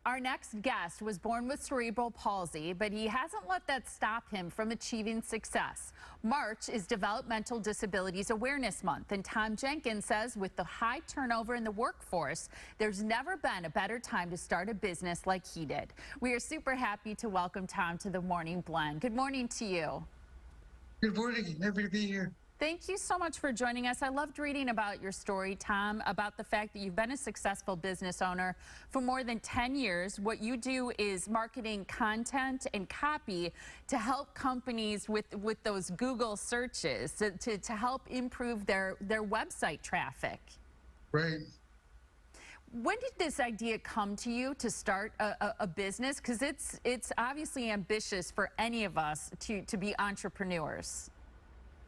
Our next guest was born with cerebral palsy, but he hasn't let that stop him from achieving success. March is Developmental Disabilities Awareness Month, and Tom Jenkins says with the high turnover in the workforce, there's never been a better time to start a business like he did. We are super happy to welcome Tom to the Morning Blend. Good morning to you. Good morning. Happy to be here. Thank you so much for joining us. I loved reading about your story, Tom, about the fact that you've been a successful business owner for more than 10 years. What you do is marketing content and copy to help companies with those Google searches to help improve their website traffic. Right. When did this idea come to you to start a business? Because it's obviously ambitious for any of us to be entrepreneurs.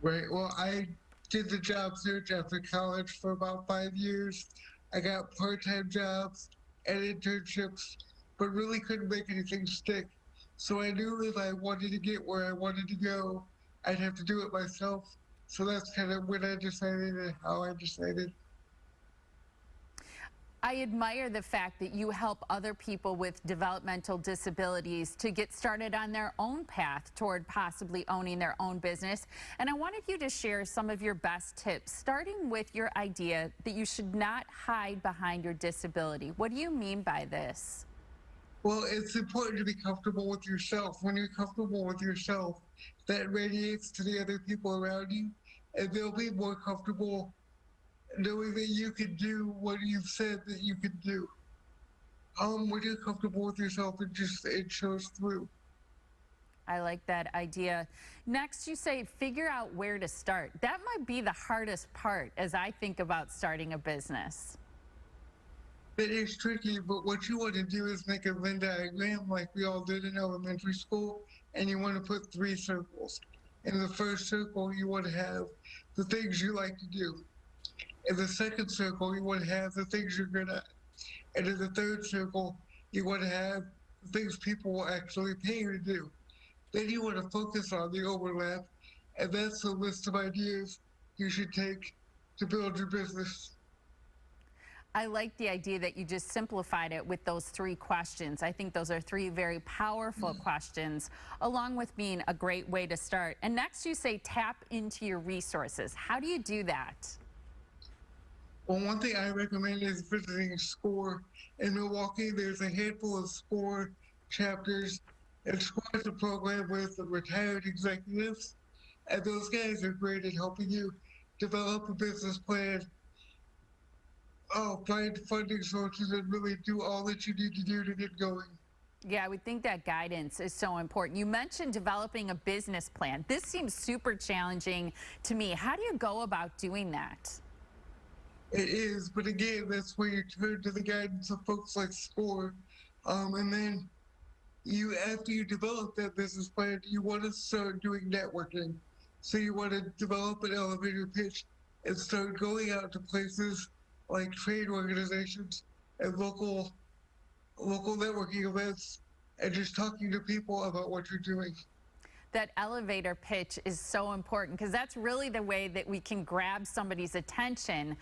Right. Well, I did the job search after college for about 5 years. I got part-time jobs and internships, but really couldn't make anything stick. So I knew if I wanted to get where I wanted to go, I'd have to do it myself. So that's kind of when I decided and how I decided. I admire the fact that you help other people with developmental disabilities to get started on their own path toward possibly owning their own business. And I wanted you to share some of your best tips, starting with your idea that you should not hide behind your disability. What do you mean by this? Well, it's important to be comfortable with yourself. When you're comfortable with yourself, that radiates to the other people around you, and they'll be more comfortable knowing that you can do what you've said that you can do. When you're comfortable with yourself, it shows through. I like that idea. Next, you say figure out where to start. That might be the hardest part as I think about starting a business. It is tricky, but what you want to do is make a Venn diagram like we all did in elementary school, and you want to put 3 circles. In the first circle, you want to have the things you like to do. In the second circle, you want to have the things you're good at. And in the third circle, you want to have the things people will actually pay you to do. Then you want to focus on the overlap, and that's the list of ideas you should take to build your business. I like the idea that you just simplified it with those 3 questions. I think those are 3 very powerful questions, along with being a great way to start. And next you say tap into your resources. How do you do that? Well, one thing I recommend is visiting SCORE. In Milwaukee, there's a handful of SCORE chapters, and SCORE is a program with retired executives, and those guys are great at helping you develop a business plan, find funding sources, and really do all that you need to do to get going. Yeah, I would think that guidance is so important. You mentioned developing a business plan. This seems super challenging to me. How do you go about doing that? It is, but again, that's where you turn to the guidance of folks like SCORE. And then after you develop that business plan, you want to start doing networking. So you want to develop an elevator pitch and start going out to places like trade organizations and local networking events and just talking to people about what you're doing. That elevator pitch is so important because that's really the way that we can grab somebody's attention.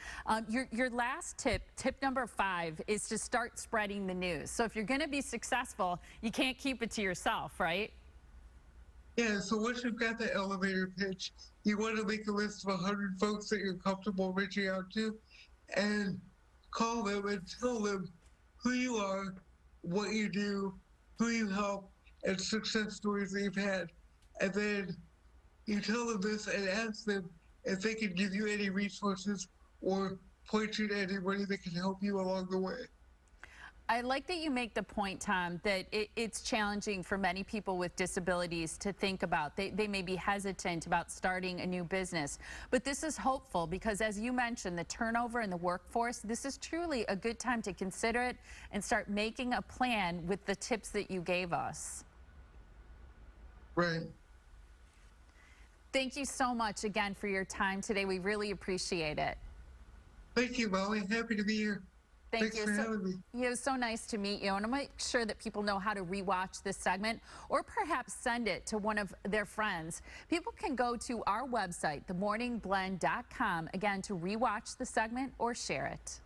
Your last tip number 5, is to start spreading the news. So if you're going to be successful, you can't keep it to yourself, right? Yeah, so once you've got the elevator pitch, you want to make a list of 100 folks that you're comfortable reaching out to and call them and tell them who you are, what you do, who you help, and success stories that you've had. And then you tell them this and ask them if they can give you any resources or point you to anybody that can help you along the way. I like that you make the point, Tom, that it's challenging for many people with disabilities to think about. They may be hesitant about starting a new business. But this is hopeful because, as you mentioned, the turnover in the workforce, this is truly a good time to consider it and start making a plan with the tips that you gave us. Right. Thank you so much again for your time today. We really appreciate it. Thank you, Molly. Happy to be here. Thanks for having me. It was so nice to meet you. And I'm make sure that people know how to rewatch this segment or perhaps send it to one of their friends. People can go to our website, themorningblend.com, again, to rewatch the segment or share it.